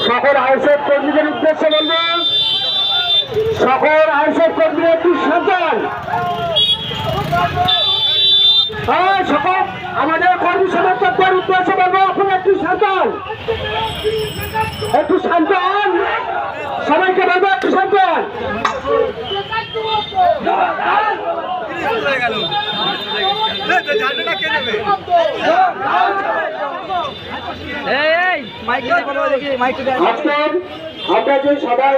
সকল আইসএফ কর্মীদের উদ্দেশ্যে বলব, সকল আইসএফ কর্মীদের একটু সাবধান। সকল আমাদের কর্মী সমর্থকদের উদ্দেশ্যে বলবো, আপনারা একটু সাবধান, একটু শান্ত হন। সবাইকে বলবো একটু সাবধান। আজকে আমরা যে সবাই